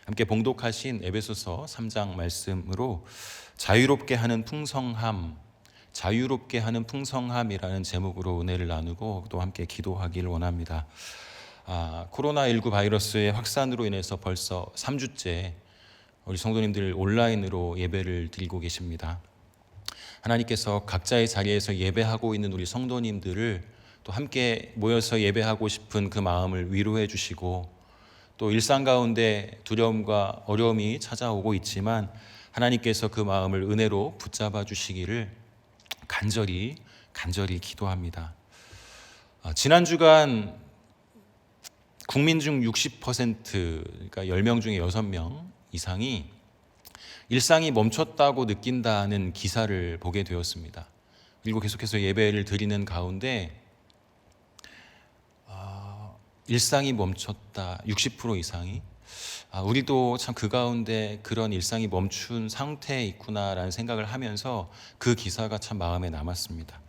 함께 봉독하신 에베소서 3장 말씀으로 자유롭게 하는 풍성함이라는 제목으로 은혜를 나누고 또 함께 기도하기를 원합니다. 코로나19 바이러스의 확산으로 인해서 벌써 3주째 우리 성도님들 온라인으로 예배를 드리고 계십니다. 하나님께서 각자의 자리에서 예배하고 있는 우리 성도님들을 또 함께 모여서 예배하고 싶은 그 마음을 위로해 주시고, 또 일상 가운데 두려움과 어려움이 찾아오고 있지만 하나님께서 그 마음을 은혜로 붙잡아 주시기를 간절히 기도합니다. 지난 주간 국민 중 60%, 그러니까 10명 중에 6명 이상이 일상이 멈췄다고 느낀다는 기사를 보게 되었습니다. 그리고 계속해서 예배를 드리는 가운데 일상이 멈췄다 60% 이상이, 우리도 참 그 가운데 그런 일상이 멈춘 상태에 있구나라는 생각을 하면서 그 기사가 참 마음에 남았습니다.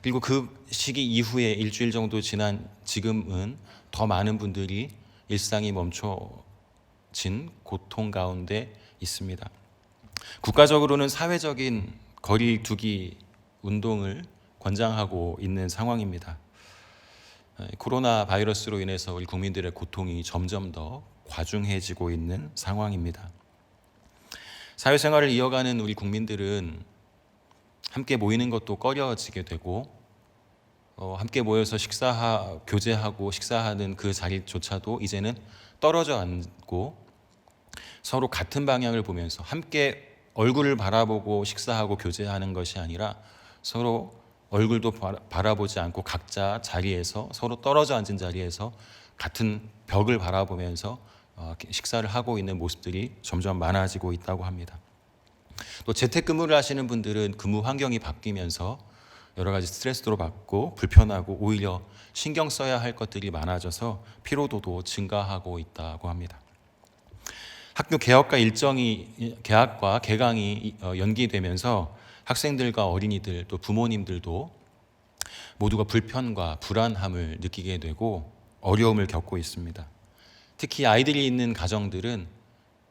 그리고 그 시기 이후에 일주일 정도 지난 지금은 더 많은 분들이 일상이 멈춰진 고통 가운데 있습니다. 국가적으로는 사회적인 거리 두기 운동을 권장하고 있는 상황입니다. 코로나 바이러스로 인해서 우리 국민들의 고통이 점점 더 과중해지고 있는 상황입니다. 사회생활을 이어가는 우리 국민들은 함께 모이는 것도 꺼려지게 되고, 함께 모여서 교제하고 식사하는 그 자리조차도 이제는 떨어져 앉고 서로 같은 방향을 보면서 함께 얼굴을 바라보고 식사하고 교제하는 것이 아니라 서로 얼굴도 바라보지 않고 각자 자리에서, 서로 떨어져 앉은 자리에서 같은 벽을 바라보면서 식사를 하고 있는 모습들이 점점 많아지고 있다고 합니다. 또 재택근무를 하시는 분들은 근무 환경이 바뀌면서 여러 가지 스트레스도 받고 불편하고 오히려 신경 써야 할 것들이 많아져서 피로도도 증가하고 있다고 합니다. 학교 개학과 개강이 연기되면서 학생들과 어린이들 또 부모님들도 모두가 불편과 불안함을 느끼게 되고 어려움을 겪고 있습니다. 특히 아이들이 있는 가정들은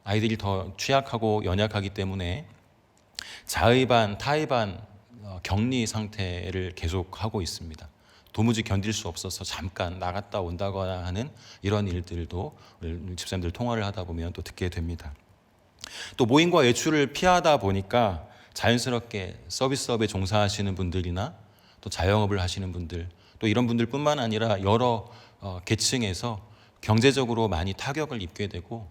아이들이 더 취약하고 연약하기 때문에 자의반, 타의반 격리 상태를 계속하고 있습니다. 도무지 견딜 수 없어서 잠깐 나갔다 온다거나 하는 이런 일들도 집사님들 통화를 하다 보면 또 듣게 됩니다. 또 모임과 외출을 피하다 보니까 자연스럽게 서비스업에 종사하시는 분들이나 또 자영업을 하시는 분들, 또 이런 분들뿐만 아니라 여러 계층에서 경제적으로 많이 타격을 입게 되고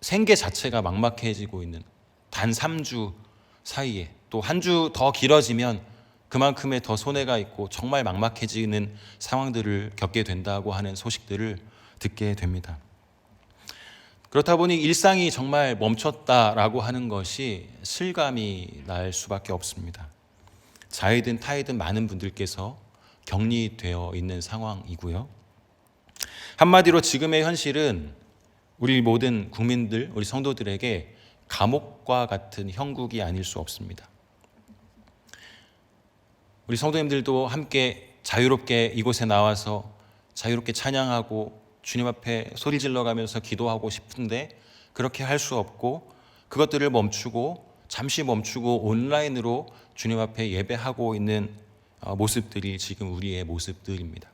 생계 자체가 막막해지고 있는, 단 3주 사이에 또 한 주 더 길어지면 그만큼의 더 손해가 있고 정말 막막해지는 상황들을 겪게 된다고 하는 소식들을 듣게 됩니다. 그렇다 보니 일상이 정말 멈췄다라고 하는 것이 실감이 날 수밖에 없습니다. 자이든 타이든 많은 분들께서 격리되어 있는 상황이고요. 한마디로 지금의 현실은 우리 모든 국민들, 우리 성도들에게 감옥과 같은 형국이 아닐 수 없습니다. 우리 성도님들도 함께 자유롭게 이곳에 나와서 자유롭게 찬양하고 주님 앞에 소리 질러가면서 기도하고 싶은데 그렇게 할 수 없고, 그것들을 잠시 멈추고 온라인으로 주님 앞에 예배하고 있는 모습들이 지금 우리의 모습들입니다.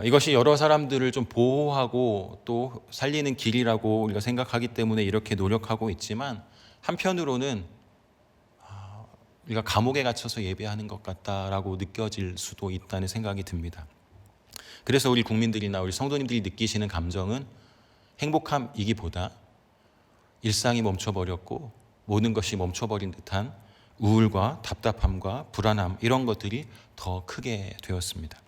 이것이 여러 사람들을 좀 보호하고 또 살리는 길이라고 우리가 생각하기 때문에 이렇게 노력하고 있지만, 한편으로는 우리가 감옥에 갇혀서 예배하는 것 같다라고 느껴질 수도 있다는 생각이 듭니다. 그래서 우리 국민들이나 우리 성도님들이 느끼시는 감정은 행복함이기보다 일상이 멈춰버렸고 모든 것이 멈춰버린 듯한 우울과 답답함과 불안함, 이런 것들이 더 크게 되었습니다.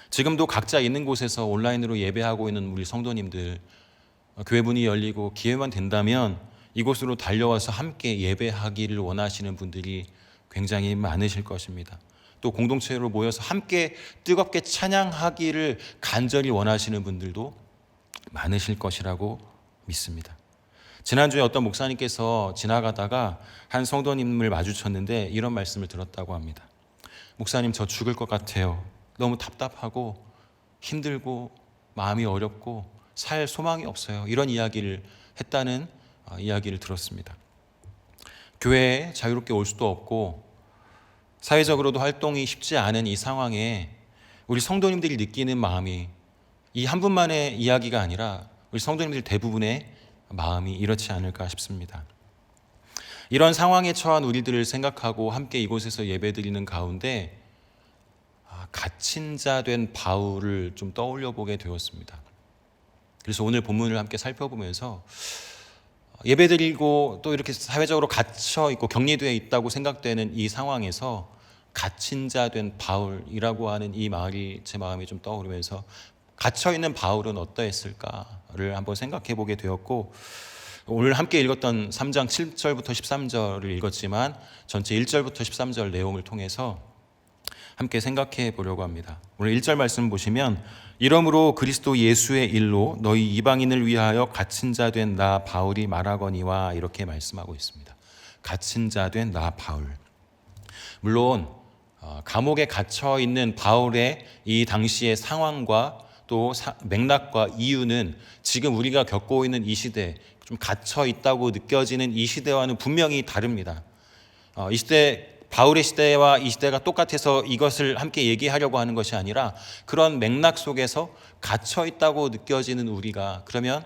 지금도 각자 있는 곳에서 온라인으로 예배하고 있는 우리 성도님들, 교회 문이 열리고 기회만 된다면 이곳으로 달려와서 함께 예배하기를 원하시는 분들이 굉장히 많으실 것입니다. 또 공동체로 모여서 함께 뜨겁게 찬양하기를 간절히 원하시는 분들도 많으실 것이라고 믿습니다. 지난주에 어떤 목사님께서 지나가다가 한 성도님을 마주쳤는데 이런 말씀을 들었다고 합니다. 목사님, 저 죽을 것 같아요. 너무 답답하고 힘들고 마음이 어렵고 살 소망이 없어요. 이런 이야기를 했다는 이야기를 들었습니다. 교회에 자유롭게 올 수도 없고 사회적으로도 활동이 쉽지 않은 이 상황에 우리 성도님들이 느끼는 마음이 이 한 분만의 이야기가 아니라 우리 성도님들 대부분의 마음이 이렇지 않을까 싶습니다. 이런 상황에 처한 우리들을 생각하고 함께 이곳에서 예배드리는 가운데 갇힌 자 된 바울을 좀 떠올려 보게 되었습니다. 그래서 오늘 본문을 함께 살펴보면서 예배드리고 또 이렇게 사회적으로 갇혀 있고 격리되어 있다고 생각되는 이 상황에서 갇힌 자 된 바울이라고 하는 이 말이 제 마음에 좀 떠오르면서 갇혀 있는 바울은 어떠했을까를 한번 생각해 보게 되었고, 오늘 함께 읽었던 3장 7절부터 13절을 읽었지만 전체 1절부터 13절 내용을 통해서 함께 생각해 보려고 합니다. 오늘 1절 말씀 보시면 이러므로 그리스도 예수의 일로 너희 이방인을 위하여 갇힌 자 된 나 바울이 말하거니와 이렇게 말씀하고 있습니다. 갇힌 자 된 나 바울. 물론 감옥에 갇혀 있는 바울의 이 당시의 상황과 또 맥락과 이유는 지금 우리가 겪고 있는 이 시대, 좀 갇혀 있다고 느껴지는 이 시대와는 분명히 다릅니다. 이 시대, 바울의 시대와 이 시대가 똑같아서 이것을 함께 얘기하려고 하는 것이 아니라 그런 맥락 속에서 갇혀 있다고 느껴지는 우리가 그러면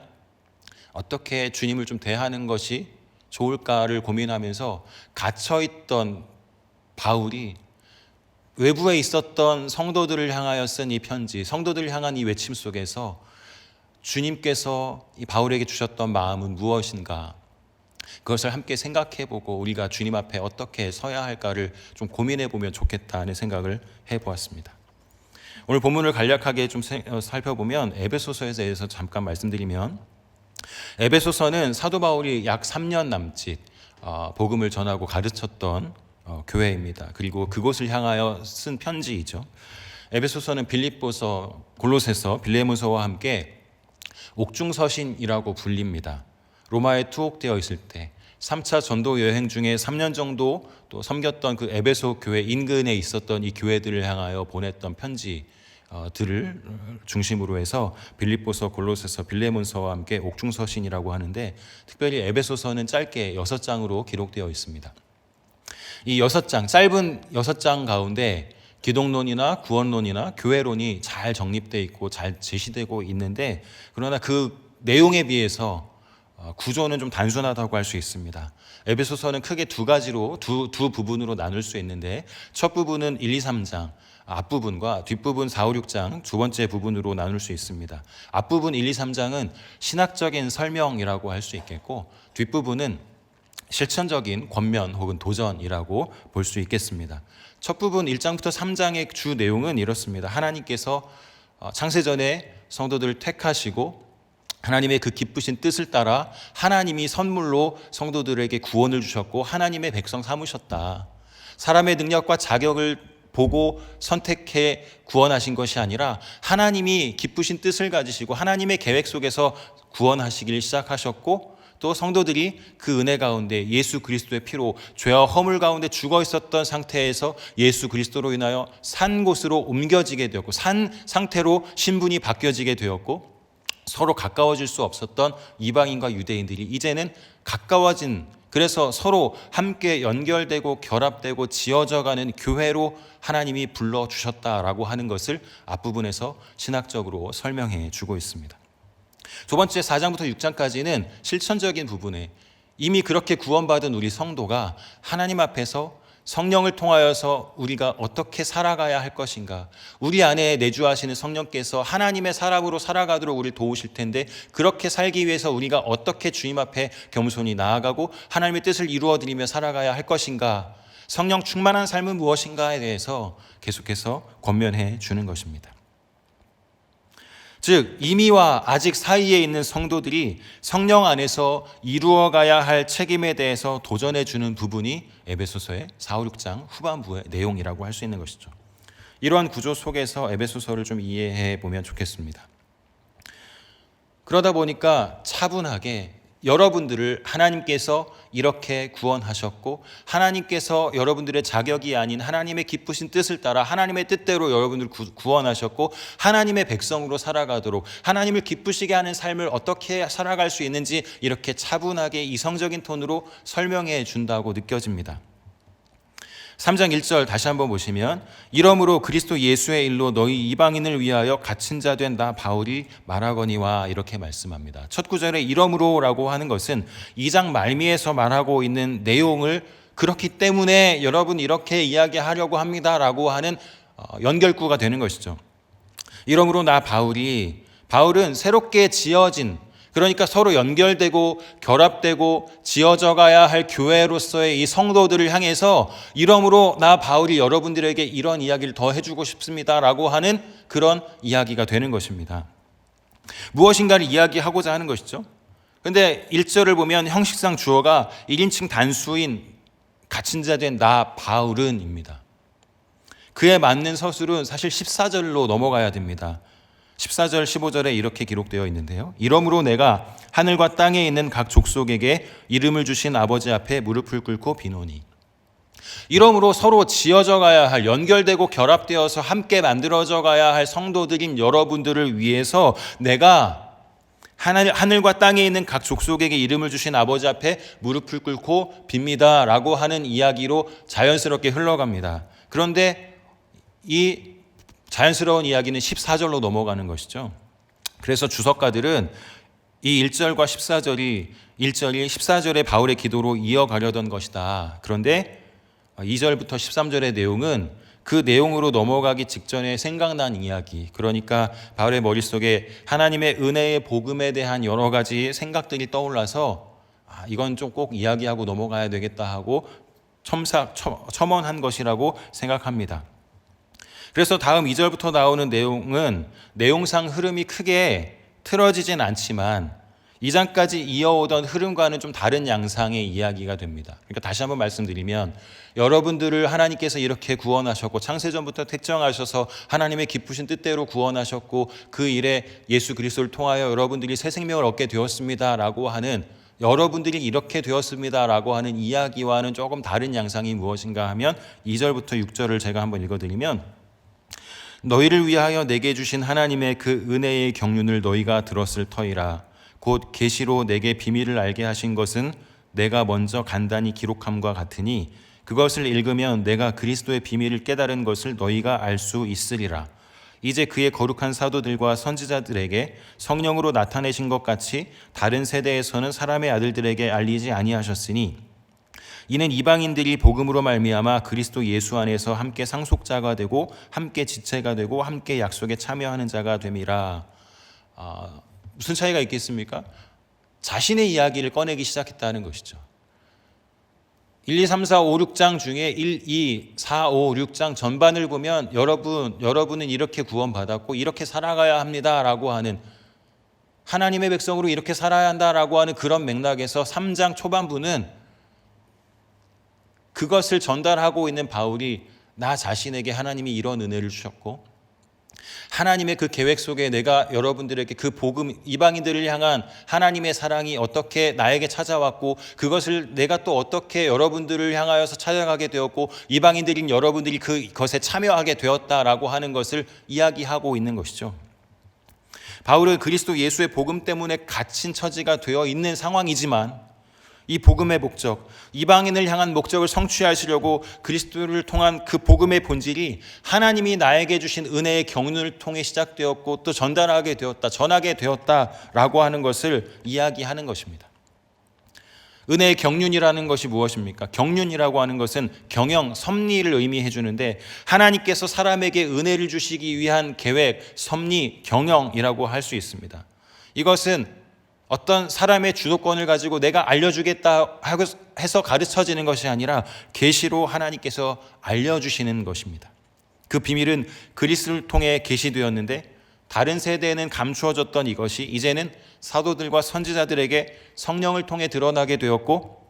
어떻게 주님을 좀 대하는 것이 좋을까를 고민하면서 갇혀 있던 바울이 외부에 있었던 성도들을 향하여 쓴 이 편지, 성도들을 향한 이 외침 속에서 주님께서 이 바울에게 주셨던 마음은 무엇인가? 그것을 함께 생각해보고 우리가 주님 앞에 어떻게 서야 할까를 좀 고민해보면 좋겠다는 생각을 해보았습니다. 오늘 본문을 간략하게 좀 살펴보면 에베소서에 대해서 잠깐 말씀드리면, 에베소서는 사도 바울이 약 3년 남짓 복음을 전하고 가르쳤던 교회입니다. 그리고 그곳을 향하여 쓴 편지이죠. 에베소서는 빌립보서, 골로새서, 빌레몬서와 함께 옥중서신이라고 불립니다. 로마에 투옥되어 있을 때 3차 전도 여행 중에 3년 정도 또 섬겼던 그 에베소 교회 인근에 있었던 이 교회들을 향하여 보냈던 편지들을 중심으로 해서 빌립보서, 골로새서, 빌레몬서와 함께 옥중서신이라고 하는데, 특별히 에베소서는 짧게 6장으로 기록되어 있습니다. 이 6장, 짧은 6장 가운데 기독론이나 구원론이나 교회론이 잘 정립되어 있고 잘 제시되고 있는데, 그러나 그 내용에 비해서 구조는 좀 단순하다고 할 수 있습니다. 에베소서는 크게 두 가지로 두 부분으로 나눌 수 있는데, 첫 부분은 1, 2, 3장 앞부분과 뒷부분 4, 5, 6장 두 번째 부분으로 나눌 수 있습니다. 앞부분 1, 2, 3장은 신학적인 설명이라고 할 수 있겠고, 뒷부분은 실천적인 권면 혹은 도전이라고 볼 수 있겠습니다. 첫 부분 1장부터 3장의 주 내용은 이렇습니다. 하나님께서 창세전에 성도들을 택하시고 하나님의 그 기쁘신 뜻을 따라 하나님이 선물로 성도들에게 구원을 주셨고 하나님의 백성 삼으셨다. 사람의 능력과 자격을 보고 선택해 구원하신 것이 아니라 하나님이 기쁘신 뜻을 가지시고 하나님의 계획 속에서 구원하시길 시작하셨고, 또 성도들이 그 은혜 가운데 예수 그리스도의 피로 죄와 허물 가운데 죽어 있었던 상태에서 예수 그리스도로 인하여 산 곳으로 옮겨지게 되었고, 산 상태로 신분이 바뀌어지게 되었고, 서로 가까워질 수 없었던 이방인과 유대인들이 이제는 가까워진, 그래서 서로 함께 연결되고 결합되고 지어져가는 교회로 하나님이 불러주셨다라고 하는 것을 앞부분에서 신학적으로 설명해 주고 있습니다. 두 번째 4장부터 6장까지는 실천적인 부분에 이미 그렇게 구원받은 우리 성도가 하나님 앞에서 성령을 통하여서 우리가 어떻게 살아가야 할 것인가, 우리 안에 내주하시는 성령께서 하나님의 사람으로 살아가도록 우리를 도우실 텐데, 그렇게 살기 위해서 우리가 어떻게 주님 앞에 겸손히 나아가고 하나님의 뜻을 이루어드리며 살아가야 할 것인가, 성령 충만한 삶은 무엇인가에 대해서 계속해서 권면해 주는 것입니다. 즉 이미와 아직 사이에 있는 성도들이 성령 안에서 이루어가야 할 책임에 대해서 도전해 주는 부분이 에베소서의 4, 5, 6장 후반부의 내용이라고 할 수 있는 것이죠. 이러한 구조 속에서 에베소서를 좀 이해해 보면 좋겠습니다. 그러다 보니까 차분하게 여러분들을 하나님께서 이렇게 구원하셨고 하나님께서 여러분들의 자격이 아닌 하나님의 기쁘신 뜻을 따라 하나님의 뜻대로 여러분들을 구원하셨고 하나님의 백성으로 살아가도록 하나님을 기쁘시게 하는 삶을 어떻게 살아갈 수 있는지 이렇게 차분하게 이성적인 톤으로 설명해 준다고 느껴집니다. 3장 1절 다시 한번 보시면 이러므로 그리스도 예수의 일로 너희 이방인을 위하여 갇힌 자 된 나 바울이 말하거니와 이렇게 말씀합니다. 첫 구절에 이러므로라고 하는 것은 2장 말미에서 말하고 있는 내용을 그렇기 때문에 여러분 이렇게 이야기하려고 합니다라고 하는 연결구가 되는 것이죠. 이러므로 나 바울은 새롭게 지어진, 그러니까 서로 연결되고 결합되고 지어져 가야 할 교회로서의 이 성도들을 향해서 이러므로 나 바울이 여러분들에게 이런 이야기를 더 해주고 싶습니다라고 하는 그런 이야기가 되는 것입니다. 무엇인가를 이야기하고자 하는 것이죠. 그런데 1절을 보면 형식상 주어가 1인칭 단수인 갇힌 자 된 나 바울은입니다. 그에 맞는 서술은 사실 14절로 넘어가야 됩니다. 14절 15절에 이렇게 기록되어 있는데요. 이러므로 내가 하늘과 땅에 있는 각 족속에게 이름을 주신 아버지 앞에 무릎을 꿇고 비노니. 이러므로 서로 지어져 가야 할, 연결되고 결합되어서 함께 만들어져 가야 할 성도들인 여러분들을 위해서 내가 하늘과 땅에 있는 각 족속에게 이름을 주신 아버지 앞에 무릎을 꿇고 빕니다 라고 하는 이야기로 자연스럽게 흘러갑니다. 그런데 이 자연스러운 이야기는 14절로 넘어가는 것이죠. 그래서 주석가들은 이 1절과 14절이 14절의 바울의 기도로 이어가려던 것이다. 그런데 2절부터 13절의 내용은 그 내용으로 넘어가기 직전에 생각난 이야기, 그러니까 바울의 머릿속에 하나님의 은혜의 복음에 대한 여러 가지 생각들이 떠올라서 이건 좀 꼭 이야기하고 넘어가야 되겠다 하고 첨언한 것이라고 생각합니다. 그래서 다음 2절부터 나오는 내용은 내용상 흐름이 크게 틀어지진 않지만 2장까지 이어오던 흐름과는 좀 다른 양상의 이야기가 됩니다. 그러니까 다시 한번 말씀드리면 여러분들을 하나님께서 이렇게 구원하셨고 창세전부터 택정하셔서 하나님의 기쁘신 뜻대로 구원하셨고 그 일에 예수 그리스도를 통하여 여러분들이 새 생명을 얻게 되었습니다라고 하는, 여러분들이 이렇게 되었습니다라고 하는 이야기와는 조금 다른 양상이 무엇인가 하면 2절부터 6절을 제가 한번 읽어드리면 너희를 위하여 내게 주신 하나님의 그 은혜의 경륜을 너희가 들었을 터이라. 곧 계시로 내게 비밀을 알게 하신 것은 내가 먼저 간단히 기록함과 같으니 그것을 읽으면 내가 그리스도의 비밀을 깨달은 것을 너희가 알 수 있으리라. 이제 그의 거룩한 사도들과 선지자들에게 성령으로 나타내신 것 같이 다른 세대에서는 사람의 아들들에게 알리지 아니하셨으니 이는 이방인들이 복음으로 말미암아 그리스도 예수 안에서 함께 상속자가 되고 함께 지체가 되고 함께 약속에 참여하는 자가 됨이라. 무슨 차이가 있겠습니까? 자신의 이야기를 꺼내기 시작했다는 것이죠. 1, 2, 3, 4, 5, 6장 중에 1, 2, 4, 5, 6장 전반을 보면 여러분은 이렇게 구원받았고 이렇게 살아가야 합니다라고 하는, 하나님의 백성으로 이렇게 살아야 한다라고 하는 그런 맥락에서 3장 초반부는 그것을 전달하고 있는 바울이 나 자신에게 하나님이 이런 은혜를 주셨고 하나님의 그 계획 속에 내가 여러분들에게 그 복음, 이방인들을 향한 하나님의 사랑이 어떻게 나에게 찾아왔고 그것을 내가 또 어떻게 여러분들을 향하여서 찾아가게 되었고 이방인들인 여러분들이 그것에 참여하게 되었다라고 하는 것을 이야기하고 있는 것이죠. 바울은 그리스도 예수의 복음 때문에 갇힌 처지가 되어 있는 상황이지만 이 복음의 목적, 이방인을 향한 목적을 성취하시려고 그리스도를 통한 그 복음의 본질이 하나님이 나에게 주신 은혜의 경륜을 통해 시작되었고 또 전하게 되었다라고 하는 것을 이야기하는 것입니다. 은혜의 경륜이라는 것이 무엇입니까? 경륜이라고 하는 것은 경영, 섭리를 의미해 주는데 하나님께서 사람에게 은혜를 주시기 위한 계획, 섭리, 경영이라고 할 수 있습니다. 이것은 어떤 사람의 주도권을 가지고 내가 알려주겠다 해서 가르쳐지는 것이 아니라 계시로 하나님께서 알려주시는 것입니다. 그 비밀은 그리스도를 통해 계시되었는데 다른 세대에는 감추어졌던 이것이 이제는 사도들과 선지자들에게 성령을 통해 드러나게 되었고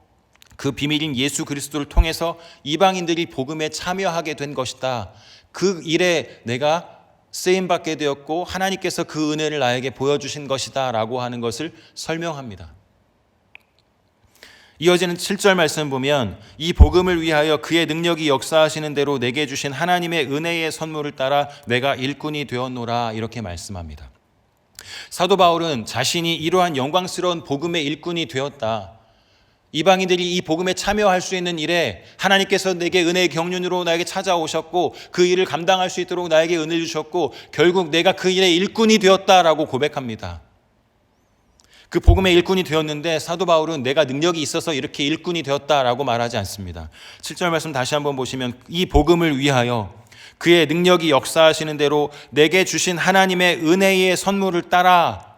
그 비밀인 예수 그리스도를 통해서 이방인들이 복음에 참여하게 된 것이다. 그 일에 내가 쓰임받게 되었고 하나님께서 그 은혜를 나에게 보여주신 것이다 라고 하는 것을 설명합니다. 이어지는 7절 말씀 보면 이 복음을 위하여 그의 능력이 역사하시는 대로 내게 주신 하나님의 은혜의 선물을 따라 내가 일꾼이 되었노라 이렇게 말씀합니다. 사도 바울은 자신이 이러한 영광스러운 복음의 일꾼이 되었다. 이방인들이 이 복음에 참여할 수 있는 일에 하나님께서 내게 은혜의 경륜으로 나에게 찾아오셨고 그 일을 감당할 수 있도록 나에게 은혜를 주셨고 결국 내가 그 일의 일꾼이 되었다라고 고백합니다. 그 복음의 일꾼이 되었는데 사도 바울은 내가 능력이 있어서 이렇게 일꾼이 되었다라고 말하지 않습니다. 7절 말씀 다시 한번 보시면 이 복음을 위하여 그의 능력이 역사하시는 대로 내게 주신 하나님의 은혜의 선물을 따라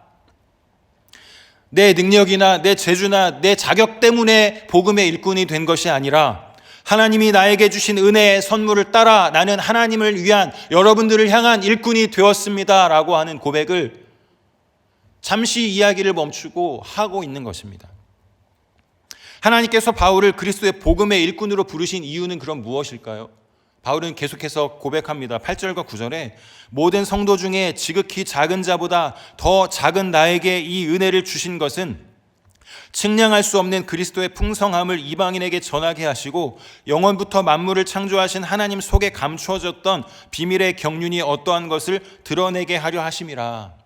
내 능력이나 내 재주나 내 자격 때문에 복음의 일꾼이 된 것이 아니라 하나님이 나에게 주신 은혜의 선물을 따라 나는 하나님을 위한 여러분들을 향한 일꾼이 되었습니다 라고 하는 고백을 잠시 이야기를 멈추고 하고 있는 것입니다. 하나님께서 바울을 그리스도의 복음의 일꾼으로 부르신 이유는 그럼 무엇일까요? 바울은 계속해서 고백합니다. 8절과 9절에 모든 성도 중에 지극히 작은 자보다 더 작은 나에게 이 은혜를 주신 것은 측량할 수 없는 그리스도의 풍성함을 이방인에게 전하게 하시고 영원부터 만물을 창조하신 하나님 속에 감추어졌던 비밀의 경륜이 어떠한 것을 드러내게 하려 하심이라.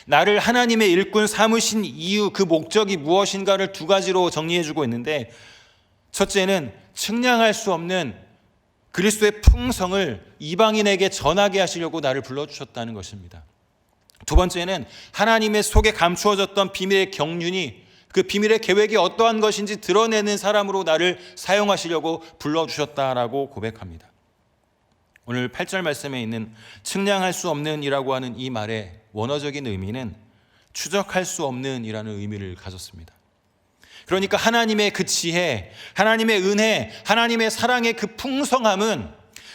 나를 하나님의 일꾼 삼으신 이유, 그 목적이 무엇인가를 두 가지로 정리해주고 있는데, 첫째는 측량할 수 없는 그리스도의 풍성을 이방인에게 전하게 하시려고 나를 불러주셨다는 것입니다. 두 번째는 하나님의 속에 감추어졌던 비밀의 경륜이, 그 비밀의 계획이 어떠한 것인지 드러내는 사람으로 나를 사용하시려고 불러주셨다라고 고백합니다. 오늘 8절 말씀에 있는 측량할 수 없는 이라고 하는 이 말의 원어적인 의미는 추적할 수 없는 이라는 의미를 가졌습니다. 그러니까 하나님의 그 지혜, 하나님의 은혜, 하나님의 사랑의 그 풍성함은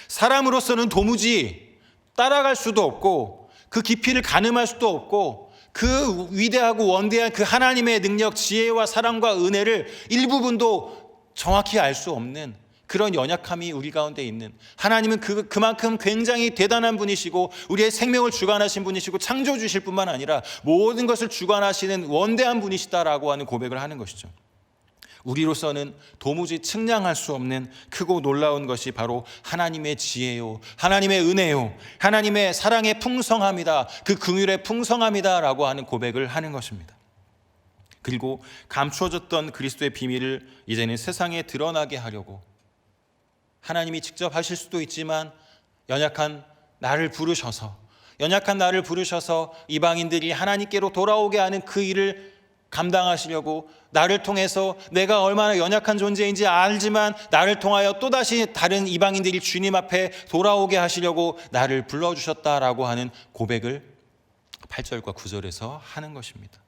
사람으로서는 도무지 따라갈 수도 없고 그 깊이를 가늠할 수도 없고 그 위대하고 원대한 그 하나님의 능력, 지혜와 사랑과 은혜를 일부분도 정확히 알 수 없는 그런 연약함이 우리 가운데 있는, 하나님은 그만큼 굉장히 대단한 분이시고 우리의 생명을 주관하신 분이시고 창조주실 뿐만 아니라 모든 것을 주관하시는 원대한 분이시다라고 하는 고백을 하는 것이죠. 우리로서는 도무지 측량할 수 없는 크고 놀라운 것이 바로 하나님의 지혜요, 하나님의 은혜요, 하나님의 사랑의 풍성함이다, 그 긍휼의 풍성함이다 라고 하는 고백을 하는 것입니다. 그리고 감추어졌던 그리스도의 비밀을 이제는 세상에 드러나게 하려고 하나님이 직접 하실 수도 있지만 연약한 나를 부르셔서 이방인들이 하나님께로 돌아오게 하는 그 일을 감당하시려고 나를 통해서 내가 얼마나 연약한 존재인지 알지만 나를 통하여 또다시 다른 이방인들이 주님 앞에 돌아오게 하시려고 나를 불러주셨다라고 하는 고백을 8절과 9절에서 하는 것입니다.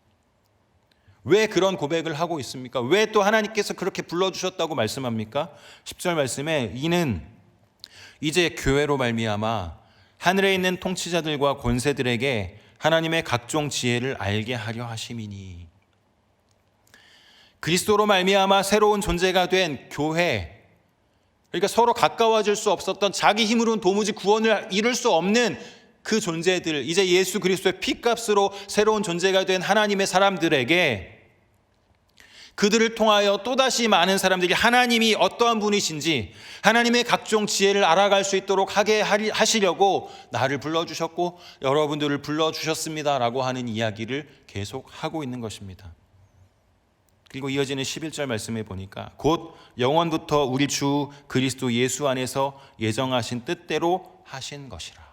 왜 그런 고백을 하고 있습니까? 왜 또 하나님께서 그렇게 불러주셨다고 말씀합니까? 10절 말씀에 이는 이제 교회로 말미암아 하늘에 있는 통치자들과 권세들에게 하나님의 각종 지혜를 알게 하려 하심이니. 그리스도로 말미암아 새로운 존재가 된 교회, 그러니까 서로 가까워질 수 없었던, 자기 힘으로는 도무지 구원을 이룰 수 없는 그 존재들, 이제 예수 그리스도의 피값으로 새로운 존재가 된 하나님의 사람들에게, 그들을 통하여 또다시 많은 사람들이 하나님이 어떠한 분이신지 하나님의 각종 지혜를 알아갈 수 있도록 하게 하시려고 나를 불러주셨고 여러분들을 불러주셨습니다 라고 하는 이야기를 계속 하고 있는 것입니다. 그리고 이어지는 11절 말씀에 보니까 곧 영원부터 우리 주 그리스도 예수 안에서 예정하신 뜻대로 하신 것이라.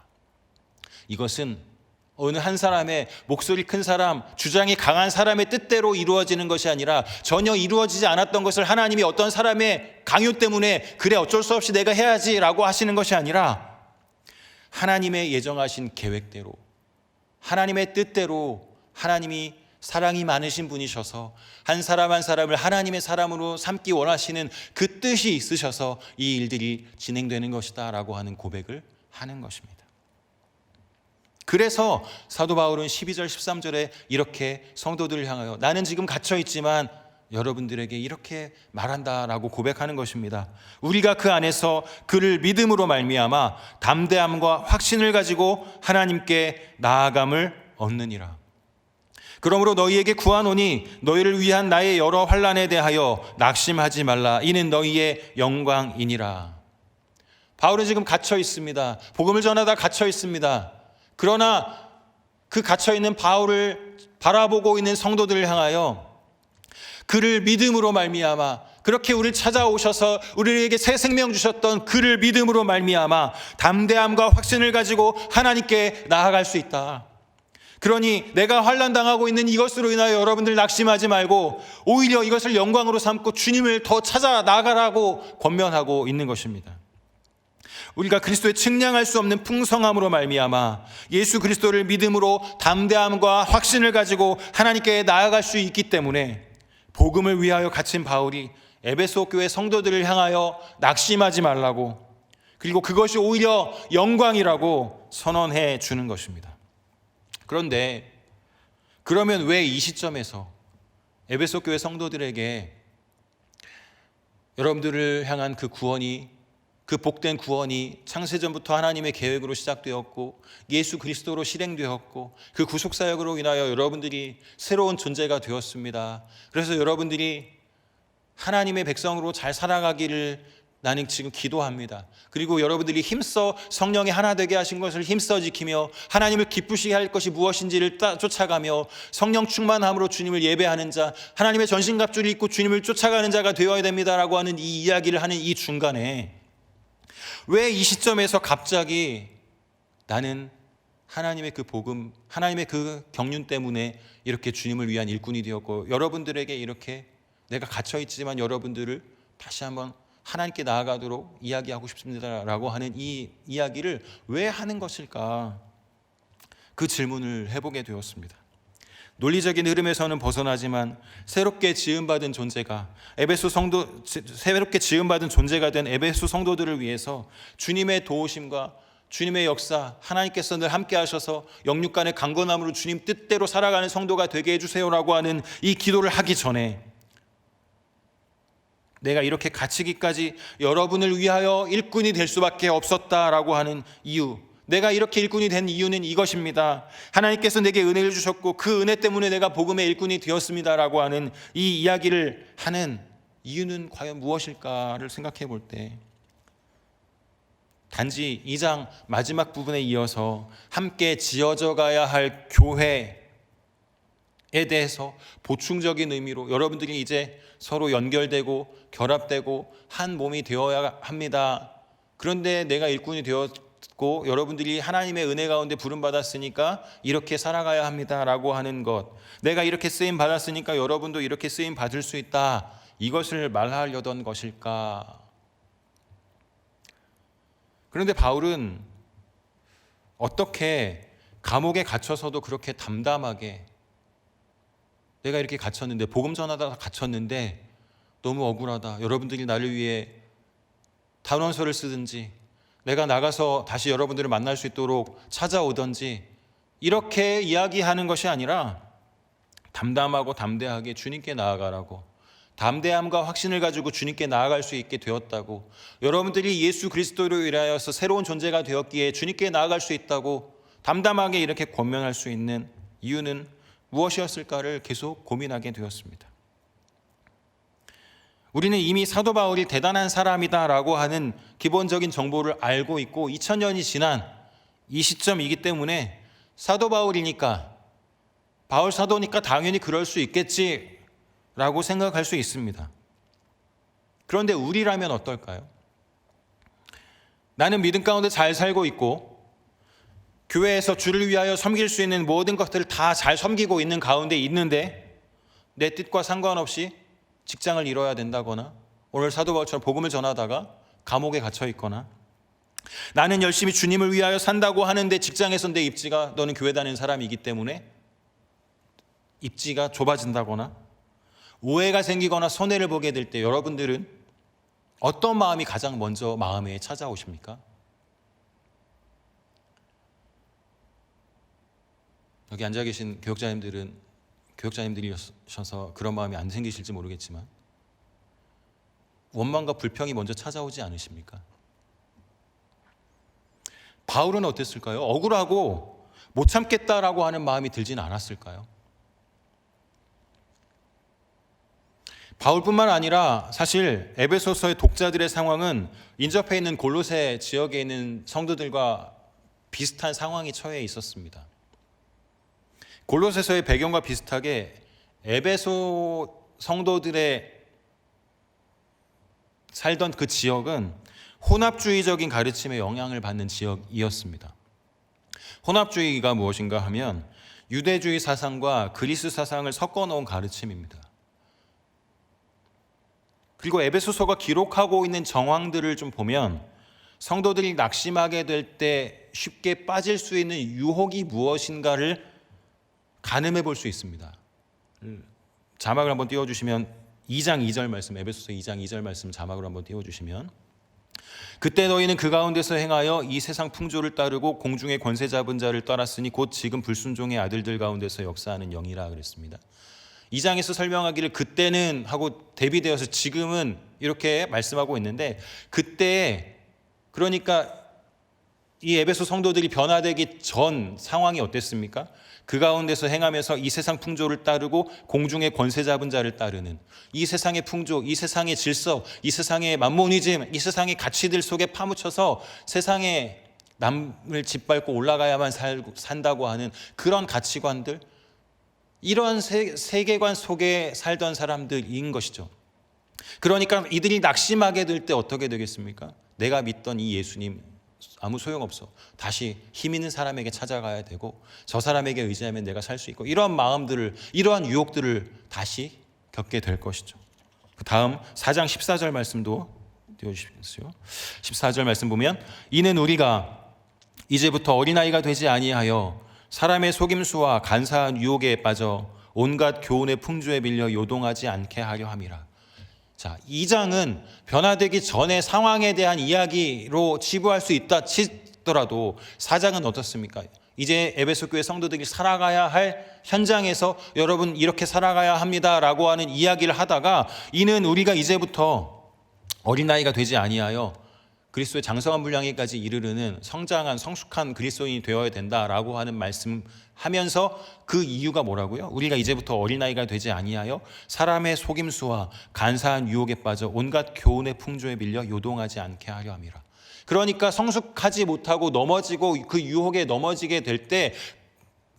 이것은 어느 한 사람의, 목소리 큰 사람, 주장이 강한 사람의 뜻대로 이루어지는 것이 아니라 전혀 이루어지지 않았던 것을 하나님이 어떤 사람의 강요 때문에 그래 어쩔 수 없이 내가 해야지 라고 하시는 것이 아니라 하나님의 예정하신 계획대로, 하나님의 뜻대로, 하나님이 사랑이 많으신 분이셔서 한 사람 한 사람을 하나님의 사람으로 삼기 원하시는 그 뜻이 있으셔서 이 일들이 진행되는 것이다 라고 하는 고백을 하는 것입니다. 그래서 사도 바울은 12절 13절에 이렇게 성도들을 향하여 나는 지금 갇혀 있지만 여러분들에게 이렇게 말한다라고 고백하는 것입니다. 우리가 그 안에서 그를 믿음으로 말미암아 담대함과 확신을 가지고 하나님께 나아감을 얻느니라. 그러므로 너희에게 구하노니 너희를 위한 나의 여러 환난에 대하여 낙심하지 말라. 이는 너희의 영광이니라. 바울은 지금 갇혀 있습니다. 복음을 전하다 갇혀 있습니다. 그러나 그 갇혀 있는 바울을 바라보고 있는 성도들을 향하여 그를 믿음으로 말미암아, 그렇게 우리를 찾아오셔서 우리에게 새 생명 주셨던 그를 믿음으로 말미암아 담대함과 확신을 가지고 하나님께 나아갈 수 있다. 그러니 내가 환난 당하고 있는 이것으로 인하여 여러분들 낙심하지 말고 오히려 이것을 영광으로 삼고 주님을 더 찾아 나가라고 권면하고 있는 것입니다. 우리가 그리스도의 측량할 수 없는 풍성함으로 말미암아 예수 그리스도를 믿음으로 담대함과 확신을 가지고 하나님께 나아갈 수 있기 때문에 복음을 위하여 갇힌 바울이 에베소 교회 성도들을 향하여 낙심하지 말라고, 그리고 그것이 오히려 영광이라고 선언해 주는 것입니다. 그런데 그러면 왜 이 시점에서 에베소 교회 성도들에게 여러분들을 향한 그 구원이, 그 복된 구원이 창세전부터 하나님의 계획으로 시작되었고 예수 그리스도로 실행되었고 그 구속사역으로 인하여 여러분들이 새로운 존재가 되었습니다. 그래서 여러분들이 하나님의 백성으로 잘 살아가기를 나는 지금 기도합니다. 그리고 여러분들이 힘써 성령이 하나 되게 하신 것을 힘써 지키며 하나님을 기쁘시게 할 것이 무엇인지를 쫓아가며 성령 충만함으로 주님을 예배하는 자, 하나님의 전신갑주를 입고 주님을 쫓아가는 자가 되어야 됩니다라고 하는 이 이야기를 하는 이 중간에 왜 이 시점에서 갑자기 나는 하나님의 그 복음, 하나님의 그 경륜 때문에 이렇게 주님을 위한 일꾼이 되었고 여러분들에게 이렇게 내가 갇혀있지만 여러분들을 다시 한번 하나님께 나아가도록 이야기하고 싶습니다라고 하는 이 이야기를 왜 하는 것일까? 그 질문을 해보게 되었습니다. 논리적인 흐름에서는 벗어나지만 새롭게 지음받은 존재가 새롭게 지음받은 존재가 된 에베소 성도들을 위해서 주님의 도우심과 주님의 역사, 하나님께서 늘 함께 하셔서 영육간의 강건함으로 주님 뜻대로 살아가는 성도가 되게 해주세요라고 하는 이 기도를 하기 전에 내가 이렇게 갇히기까지 여러분을 위하여 일꾼이 될 수밖에 없었다라고 하는 이유, 내가 이렇게 일꾼이 된 이유는 이것입니다. 하나님께서 내게 은혜를 주셨고 그 은혜 때문에 내가 복음의 일꾼이 되었습니다라고 하는 이 이야기를 하는 이유는 과연 무엇일까를 생각해 볼 때 단지 2장 마지막 부분에 이어서 함께 지어져 가야 할 교회에 대해서 보충적인 의미로 여러분들이 이제 서로 연결되고 결합되고 한 몸이 되어야 합니다. 그런데 내가 일꾼이 되었고 여러분들이 하나님의 은혜 가운데 부름받았으니까 이렇게 살아가야 합니다라고 하는 것, 내가 이렇게 쓰임 받았으니까 여러분도 이렇게 쓰임 받을 수 있다, 이것을 말하려던 것일까? 그런데 바울은 어떻게 감옥에 gat혀서도 그렇게 담담하게 내가 이렇게 갇혔는데, 복음 전하다가 갇혔는데 너무 억울하다, 여러분들이 나를 위해 단원서를 쓰든지 내가 나가서 다시 여러분들을 만날 수 있도록 찾아오든지 이렇게 이야기하는 것이 아니라 담담하고 담대하게 주님께 나아가라고, 담대함과 확신을 가지고 주님께 나아갈 수 있게 되었다고, 여러분들이 예수 그리스도로 인하여서 새로운 존재가 되었기에 주님께 나아갈 수 있다고 담담하게 이렇게 권면할 수 있는 이유는 무엇이었을까를 계속 고민하게 되었습니다. 우리는 이미 사도 바울이 대단한 사람이다라고 하는 기본적인 정보를 알고 있고 2000년이 지난 이 시점이기 때문에 사도 바울이니까, 바울 사도니까 당연히 그럴 수 있겠지라고 생각할 수 있습니다. 그런데 우리라면 어떨까요? 나는 믿음 가운데 잘 살고 있고 교회에서 주를 위하여 섬길 수 있는 모든 것들을 다 잘 섬기고 있는 가운데 있는데 내 뜻과 상관없이 직장을 잃어야 된다거나 오늘 사도 바울처럼 복음을 전하다가 감옥에 갇혀 있거나, 나는 열심히 주님을 위하여 산다고 하는데 직장에서 내 입지가, 너는 교회 다니는 사람이기 때문에 입지가 좁아진다거나 오해가 생기거나 손해를 보게 될 때 여러분들은 어떤 마음이 가장 먼저 마음에 찾아오십니까? 여기 앉아 계신 교역자님들이셔서 그런 마음이 안 생기실지 모르겠지만 원망과 불평이 먼저 찾아오지 않으십니까? 바울은 어땠을까요? 억울하고 못 참겠다라고 하는 마음이 들진 않았을까요? 바울뿐만 아니라 사실 에베소서의 독자들의 상황은 인접해 있는 골로새 지역에 있는 성도들과 비슷한 상황이 처해 있었습니다. 골로새서의 배경과 비슷하게 에베소 성도들의 살던 그 지역은 혼합주의적인 가르침에 영향을 받는 지역이었습니다. 혼합주의가 무엇인가 하면 유대주의 사상과 그리스 사상을 섞어 놓은 가르침입니다. 그리고 에베소서가 기록하고 있는 정황들을 좀 보면 성도들이 낙심하게 될 때 쉽게 빠질 수 있는 유혹이 무엇인가를 가늠해 볼 수 있습니다. 자막을 한번 띄워주시면 2장 2절 말씀, 에베소서 2장 2절 말씀 자막으로 한번 띄워주시면, 그때 너희는 그 가운데서 행하여 이 세상 풍조를 따르고 공중의 권세 잡은 자를 따랐으니 곧 지금 불순종의 아들들 가운데서 역사하는 영이라 그랬습니다. 2장에서 설명하기를 그때는 하고 대비되어서 지금은 이렇게 말씀하고 있는데, 그때 그러니까 이 에베소 성도들이 변화되기 전 상황이 어땠습니까? 그 가운데서 행하면서 이 세상 풍조를 따르고 공중의 권세 잡은 자를 따르는 이 세상의 풍조, 이 세상의 질서, 이 세상의 만모니즘, 이 세상의 가치들 속에 파묻혀서 세상에 남을 짓밟고 올라가야만 산다고 하는 그런 가치관들, 이런 세계관 속에 살던 사람들인 것이죠. 그러니까 이들이 낙심하게 될 때 어떻게 되겠습니까? 내가 믿던 이 예수님 아무 소용없어. 다시 힘 있는 사람에게 찾아가야 되고 저 사람에게 의지하면 내가 살 수 있고, 이러한 마음들을, 이러한 유혹들을 다시 겪게 될 것이죠. 그 다음 4장 14절 말씀도 띄워주시겠어요? 14절 말씀 보면, 이는 우리가 이제부터 어린아이가 되지 아니하여 사람의 속임수와 간사한 유혹에 빠져 온갖 교훈의 풍조에 밀려 요동하지 않게 하려 함이라. 자, 2장은 변화되기 전의 상황에 대한 이야기로 치부할 수 있다 치더라도 4장은 어떻습니까? 이제 에베소 교회 성도들이 살아가야 할 현장에서 여러분 이렇게 살아가야 합니다라고 하는 이야기를 하다가, 이는 우리가 이제부터 어린아이가 되지 아니하여 그리스도의 장성한 분량에까지 이르르는 성장한 성숙한 그리스도인이 되어야 된다라고 하는 말씀하면서, 그 이유가 뭐라고요? 우리가 이제부터 어린아이가 되지 아니하여 사람의 속임수와 간사한 유혹에 빠져 온갖 교훈의 풍조에 밀려 요동하지 않게 하려 함이라. 그러니까 성숙하지 못하고 넘어지고 그 유혹에 넘어지게 될 때,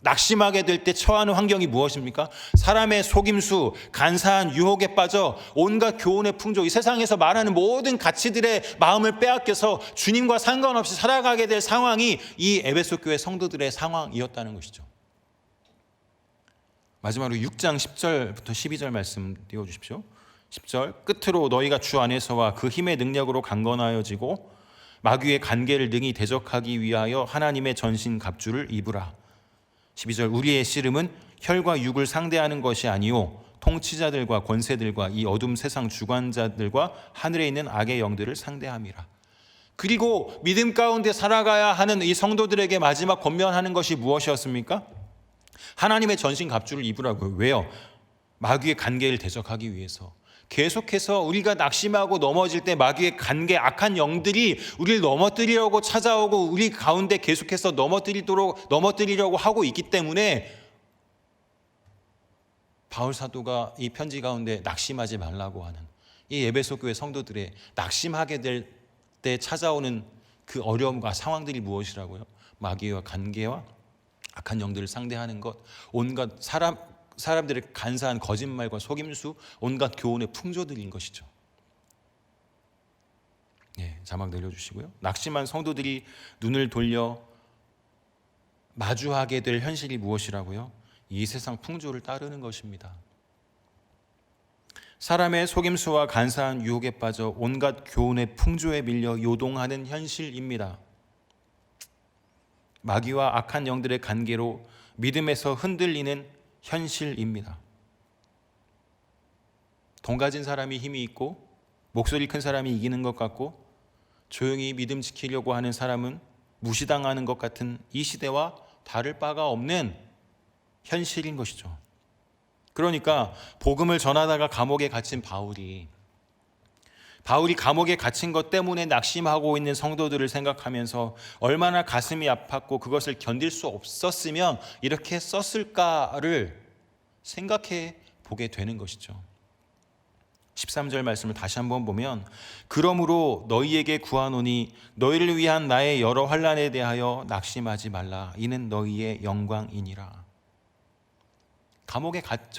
낙심하게 될 때 처하는 환경이 무엇입니까? 사람의 속임수, 간사한 유혹에 빠져 온갖 교훈의 풍조, 이 세상에서 말하는 모든 가치들의 마음을 빼앗겨서 주님과 상관없이 살아가게 될 상황이 이 에베소 교회 성도들의 상황이었다는 것이죠. 마지막으로 6장 10절부터 12절 말씀 띄워주십시오. 10절, 끝으로 너희가 주 안에서와 그 힘의 능력으로 강건하여지고 마귀의 간계를 능히 대적하기 위하여 하나님의 전신 갑주를 입으라. 12절, 우리의 씨름은 혈과 육을 상대하는 것이 아니요 통치자들과 권세들과 이 어둠 세상 주관자들과 하늘에 있는 악의 영들을 상대함이라. 그리고 믿음 가운데 살아가야 하는 이 성도들에게 마지막 권면하는 것이 무엇이었습니까? 하나님의 전신 갑주를 입으라고요. 왜요? 마귀의 간계를 대적하기 위해서. 계속해서 우리가 낙심하고 넘어질 때 마귀의 간계, 악한 영들이 우리를 넘어뜨리려고 찾아오고 우리 가운데 계속해서 넘어뜨리려고 하고 있기 때문에 바울 사도가 이 편지 가운데 낙심하지 말라고 하는, 이 에베소 교회 성도들의 낙심하게 될 때 찾아오는 그 어려움과 상황들이 무엇이라고요? 마귀와 간계와 악한 영들을 상대하는 것, 온갖 사람들의 간사한 거짓말과 속임수, 온갖 교훈의 풍조들인 것이죠. 네, 자막 내려주시고요. 낙심한 성도들이 눈을 돌려 마주하게 될 현실이 무엇이라고요? 이 세상 풍조를 따르는 것입니다. 사람의 속임수와 간사한 유혹에 빠져 온갖 교훈의 풍조에 밀려 요동하는 현실입니다. 마귀와 악한 영들의 간계로 믿음에서 흔들리는 현실입니다. 돈 가진 사람이 힘이 있고 목소리 큰 사람이 이기는 것 같고 조용히 믿음 지키려고 하는 사람은 무시당하는 것 같은 이 시대와 다를 바가 없는 현실인 것이죠. 그러니까 복음을 전하다가 감옥에 갇힌 바울이 감옥에 갇힌 것 때문에 낙심하고 있는 성도들을 생각하면서 얼마나 가슴이 아팠고 그것을 견딜 수 없었으면 이렇게 썼을까를 생각해 보게 되는 것이죠. 13절 말씀을 다시 한번 보면 그러므로 너희에게 구하노니 너희를 위한 나의 여러 환난에 대하여 낙심하지 말라. 이는 너희의 영광이니라.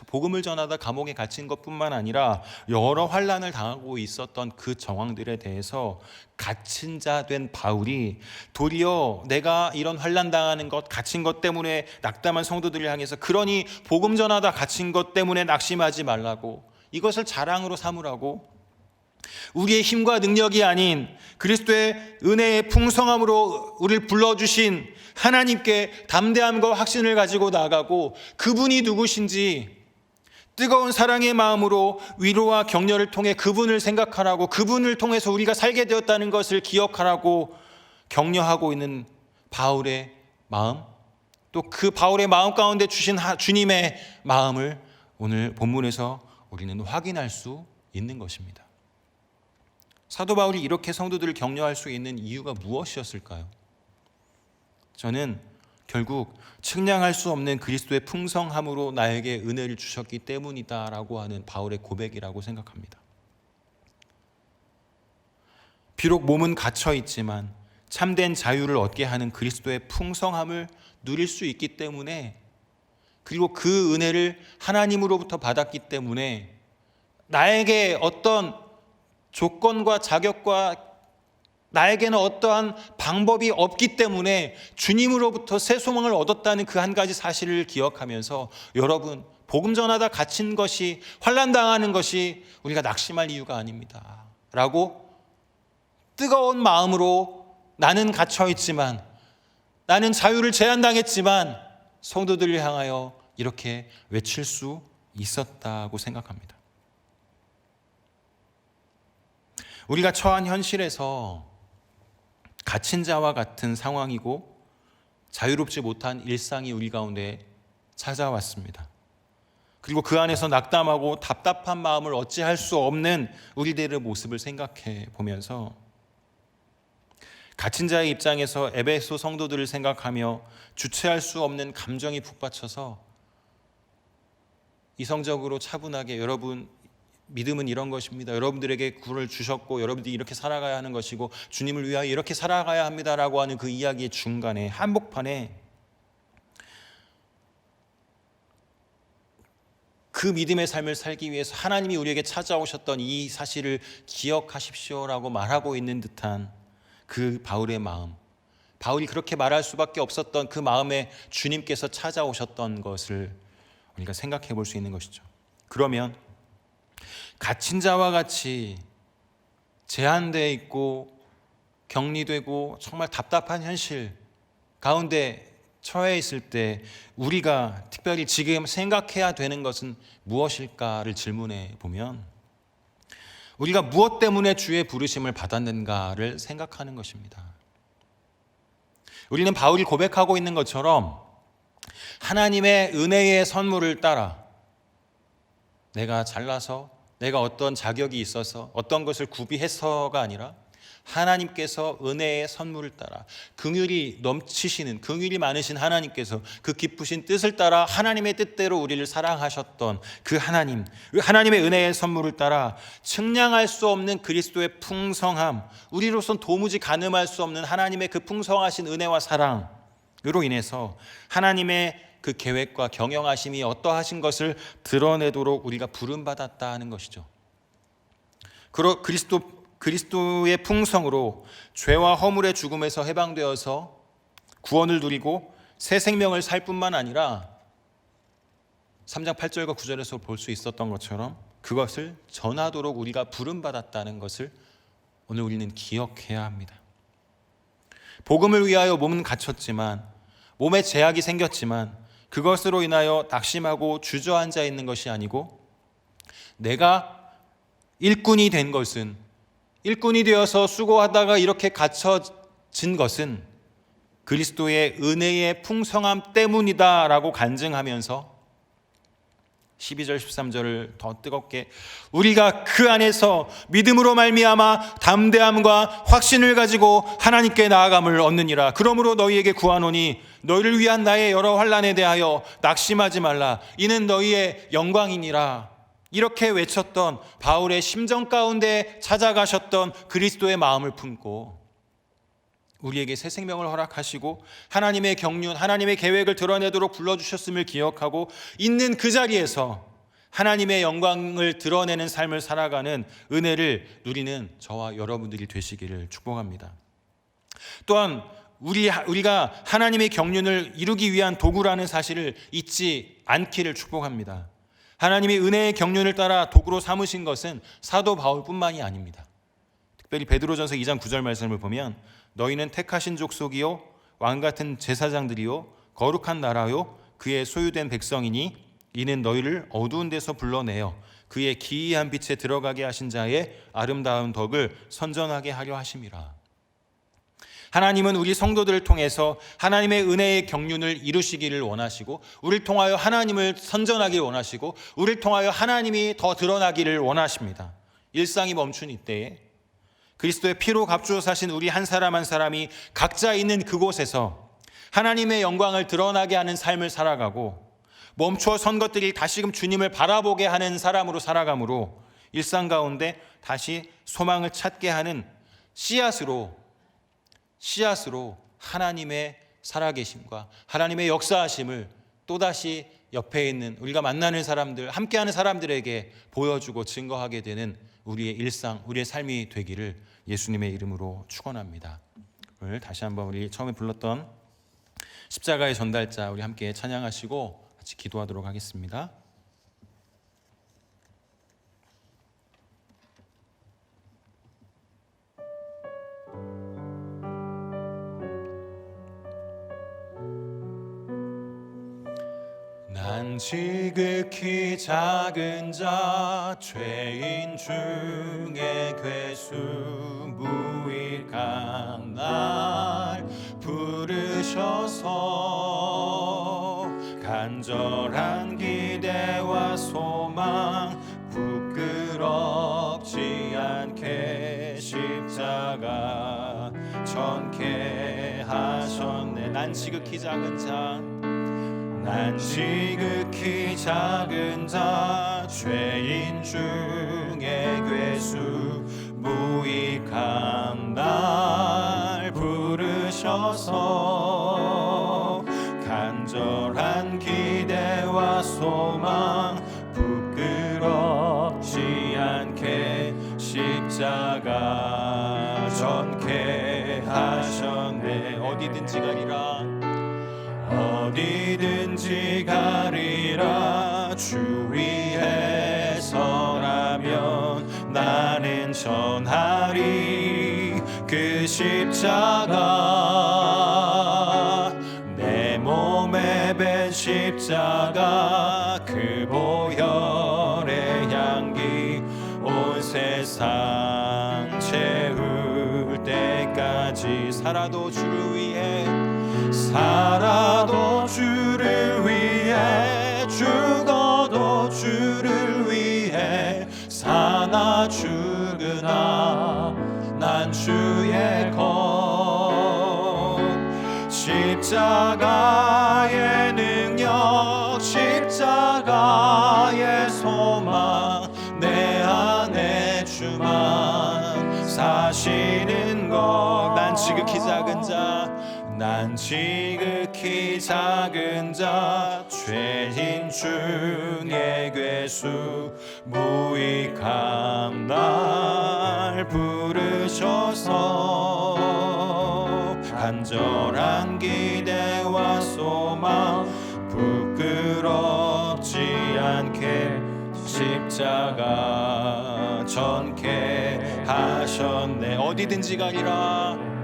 복음을 전하다 감옥에 갇힌 것뿐만 아니라 여러 환난을 당하고 있었던 그 정황들에 대해서 갇힌 자 된 바울이 도리어 내가 이런 환난 당하는 것, 갇힌 것 때문에 낙담한 성도들을 향해서 그러니 복음 전하다 갇힌 것 때문에 낙심하지 말라고, 이것을 자랑으로 삼으라고, 우리의 힘과 능력이 아닌 그리스도의 은혜의 풍성함으로 우리를 불러주신 하나님께 담대함과 확신을 가지고 나아가고 그분이 누구신지 뜨거운 사랑의 마음으로 위로와 격려를 통해 그분을 생각하라고, 그분을 통해서 우리가 살게 되었다는 것을 기억하라고 격려하고 있는 바울의 마음, 또 그 바울의 마음 가운데 주신 주님의 마음을 오늘 본문에서 우리는 확인할 수 있는 것입니다. 사도 바울이 이렇게 성도들을 격려할 수 있는 이유가 무엇이었을까요? 저는 결국 측량할 수 없는 그리스도의 풍성함으로 나에게 은혜를 주셨기 때문이다라고 하는 바울의 고백이라고 생각합니다. 비록 몸은 갇혀 있지만 참된 자유를 얻게 하는 그리스도의 풍성함을 누릴 수 있기 때문에, 그리고 그 은혜를 하나님으로부터 받았기 때문에 나에게 어떤 조건과 자격과 나에게는 어떠한 방법이 없기 때문에 주님으로부터 새 소망을 얻었다는 그 한 가지 사실을 기억하면서, 여러분, 복음 전하다 갇힌 것이, 환난당하는 것이 우리가 낙심할 이유가 아닙니다 라고 뜨거운 마음으로, 나는 갇혀 있지만, 나는 자유를 제한당했지만 성도들을 향하여 이렇게 외칠 수 있었다고 생각합니다. 우리가 처한 현실에서 갇힌 자와 같은 상황이고 자유롭지 못한 일상이 우리 가운데 찾아왔습니다. 그리고 그 안에서 낙담하고 답답한 마음을 어찌할 수 없는 우리들의 모습을 생각해 보면서 갇힌 자의 입장에서 에베소 성도들을 생각하며 주체할 수 없는 감정이 북받쳐서 이성적으로 차분하게, 여러분, 믿음은 이런 것입니다, 여러분들에게 구원을 주셨고 여러분들이 이렇게 살아가야 하는 것이고 주님을 위하여 이렇게 살아가야 합니다라고 하는 그 이야기의 중간에, 한복판에 그 믿음의 삶을 살기 위해서 하나님이 우리에게 찾아오셨던 이 사실을 기억하십시오라고 말하고 있는 듯한 그 바울의 마음, 바울이 그렇게 말할 수밖에 없었던 그 마음에 주님께서 찾아오셨던 것을 우리가 생각해 볼 수 있는 것이죠. 그러면 갇힌 자와 같이 제한되어 있고 격리되고 정말 답답한 현실 가운데 처해 있을 때 우리가 특별히 지금 생각해야 되는 것은 무엇일까를 질문해 보면, 우리가 무엇 때문에 주의 부르심을 받았는가를 생각하는 것입니다. 우리는 바울이 고백하고 있는 것처럼 하나님의 은혜의 선물을 따라, 내가 잘나서, 내가 어떤 자격이 있어서, 어떤 것을 구비해서가 아니라 하나님께서 은혜의 선물을 따라, 긍휼이 넘치시는, 긍휼이 많으신 하나님께서 그 기쁘신 뜻을 따라 하나님의 뜻대로 우리를 사랑하셨던 그 하나님, 하나님의 은혜의 선물을 따라 측량할 수 없는 그리스도의 풍성함, 우리로선 도무지 가늠할 수 없는 하나님의 그 풍성하신 은혜와 사랑으로 인해서 하나님의 그 계획과 경영하심이 어떠하신 것을 드러내도록 우리가 부름받았다 하는 것이죠. 그리스도의 풍성으로 죄와 허물의 죽음에서 해방되어서 구원을 누리고 새 생명을 살 뿐만 아니라 3장 8절과 9절에서 볼 수 있었던 것처럼 그것을 전하도록 우리가 부름받았다는 것을 오늘 우리는 기억해야 합니다. 복음을 위하여 몸은 갇혔지만, 몸에 제약이 생겼지만 그것으로 인하여 낙심하고 주저앉아 있는 것이 아니고, 내가 일꾼이 된 것은, 일꾼이 되어서 수고하다가 이렇게 갇혀진 것은 그리스도의 은혜의 풍성함 때문이다라고 간증하면서 12절 13절을 더 뜨겁게, 우리가 그 안에서 믿음으로 말미암아 담대함과 확신을 가지고 하나님께 나아감을 얻느니라. 그러므로 너희에게 구하노니 너희를 위한 나의 여러 환난에 대하여 낙심하지 말라. 이는 너희의 영광이니라. 이렇게 외쳤던 바울의 심정 가운데 찾아가셨던 그리스도의 마음을 품고 우리에게 새 생명을 허락하시고 하나님의 경륜, 하나님의 계획을 드러내도록 불러주셨음을 기억하고 있는 그 자리에서 하나님의 영광을 드러내는 삶을 살아가는 은혜를 누리는 저와 여러분들이 되시기를 축복합니다. 또한 우리가 하나님의 경륜을 이루기 위한 도구라는 사실을 잊지 않기를 축복합니다. 하나님이 은혜의 경륜을 따라 도구로 삼으신 것은 사도 바울뿐만이 아닙니다. 특별히 베드로전서 2장 9절 말씀을 보면 너희는 택하신 족속이요 왕같은 제사장들이요 거룩한 나라요 그의 소유된 백성이니 이는 너희를 어두운 데서 불러내어 그의 기이한 빛에 들어가게 하신 자의 아름다운 덕을 선전하게 하려 하심이라. 하나님은 우리 성도들을 통해서 하나님의 은혜의 경륜을 이루시기를 원하시고 우리를 통하여 하나님을 선전하기를 원하시고 우리를 통하여 하나님이 더 드러나기를 원하십니다. 일상이 멈춘 이때에 그리스도의 피로 값주어 사신 우리 한 사람 한 사람이 각자 있는 그곳에서 하나님의 영광을 드러나게 하는 삶을 살아가고 멈추어 선 것들이 다시금 주님을 바라보게 하는 사람으로 살아감으로 일상 가운데 다시 소망을 찾게 하는 씨앗으로 하나님의 살아계심과 하나님의 역사하심을 또다시 옆에 있는 우리가 만나는 사람들, 함께하는 사람들에게 보여주고 증거하게 되는 우리의 일상, 우리의 삶이 되기를 예수님의 이름으로 축원합니다. 오늘 다시 한번 우리 처음에 불렀던 십자가의 전달자 우리 함께 찬양하시고 같이 기도하도록 하겠습니다. 난 지극히 작은 자 죄인 중에 괴수 무익한 날 부르셔서 간절한 기대와 소망 부끄럽지 않게 십자가 전케 하셨네. 난 지극히 작은 자 난 지극히 작은 자 죄인 중에 괴수 무익한 날 부르셔서 간절한 기대와 소망 부끄럽지 않게 십자가 전케 하셨네. 어디든지 가리라 어디든지 가리라 주 위에 서라면 나는 전하리 그 십자가 내 몸에 밴 십자가 그 보혈의 향기 온 세상 채울 때까지 살아도 주를 위해 살아도 주를 위해 죽어도 주를 위해 사나 죽으나 난 주의 것 십자가의 능력 십자가의 소망 내 안에 주만 사시는 것 난 지극히 작은 자 난 지극히 작은 자 죄인 중에 괴수 무익한 날 부르셔서 간절한 기대와 소망 부끄럽지 않게 십자가 전케 하셨네. 어디든지 가리라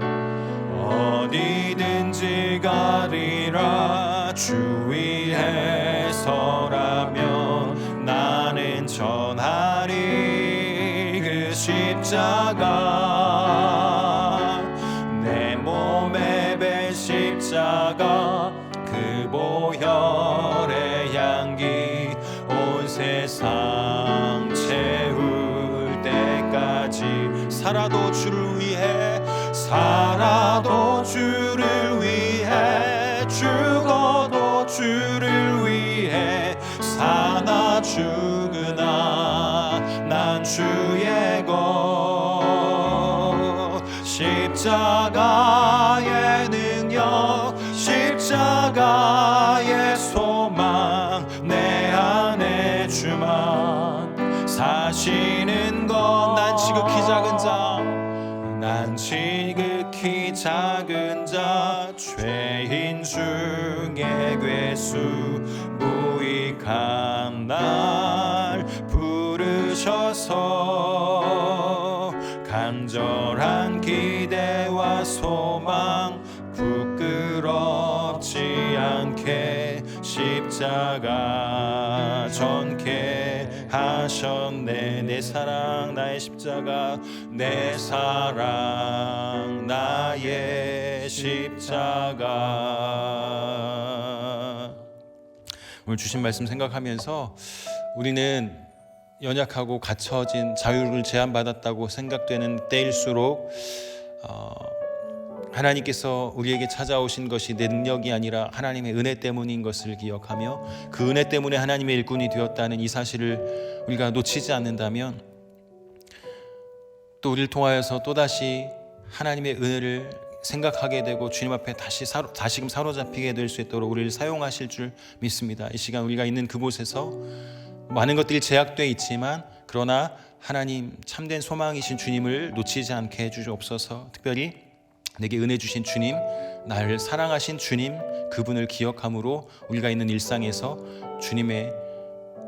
어디든지 가리라 주 위에 서라면 나는 전하리 그 십자가 내 몸에 밴 십자가 그 보혈의 향기 온 세상 채울 때까지 살아도 주를 위해 살아도 주를 위해 죽어도 주를 위해 사나 죽으나 주의 것 십자가의 능력 십자가의 소망 내 안에 주만 사시는 것 난 지극히 작은 난 지극히 작은 자 죄인 중에 괴수 무익한 날 부르셔서 간절한 기대와 소망 부끄럽지 않게 십자가 전케 하셨네. 내 사랑 나의 십자가 내 사랑 나의 십자가. 오늘 주신 말씀 생각하면서 우리는 연약하고 갇혀진 자유를 제한받았다고 생각되는 때일수록 하나님께서 우리에게 찾아오신 것이 내 능력이 아니라 하나님의 은혜 때문인 것을 기억하며 그 은혜 때문에 하나님의 일꾼이 되었다는 이 사실을 우리가 놓치지 않는다면 또 우리를 통하여서 또다시 하나님의 은혜를 생각하게 되고 주님 앞에 다시금 사로잡히게 될 수 있도록 우리를 사용하실 줄 믿습니다. 이 시간 우리가 있는 그곳에서 많은 것들이 제약되어 있지만 그러나 하나님 참된 소망이신 주님을 놓치지 않게 해주옵소서. 특별히 내게 은혜 주신 주님, 나를 사랑하신 주님, 그분을 기억함으로 우리가 있는 일상에서 주님의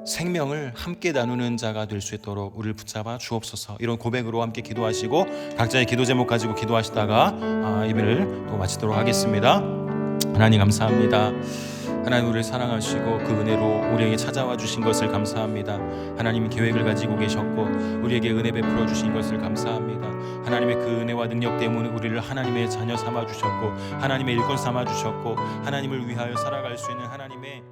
생명을 함께 나누는 자가 될 수 있도록 우리를 붙잡아 주옵소서. 이런 고백으로 함께 기도하시고 각자의 기도 제목 가지고 기도하시다가 예배를 또 마치도록 하겠습니다. 하나님 감사합니다. 하나님 우리를 사랑하시고 그 은혜로 우리에게 찾아와 주신 것을 감사합니다. 하나님이 계획을 가지고 계셨고 우리에게 은혜 베풀어 주신 것을 감사합니다. 하나님의 그 은혜와 능력 때문에 우리를 하나님의 자녀 삼아 주셨고 하나님의 일꾼 삼아 주셨고 하나님을 위하여 살아갈 수 있는 하나님의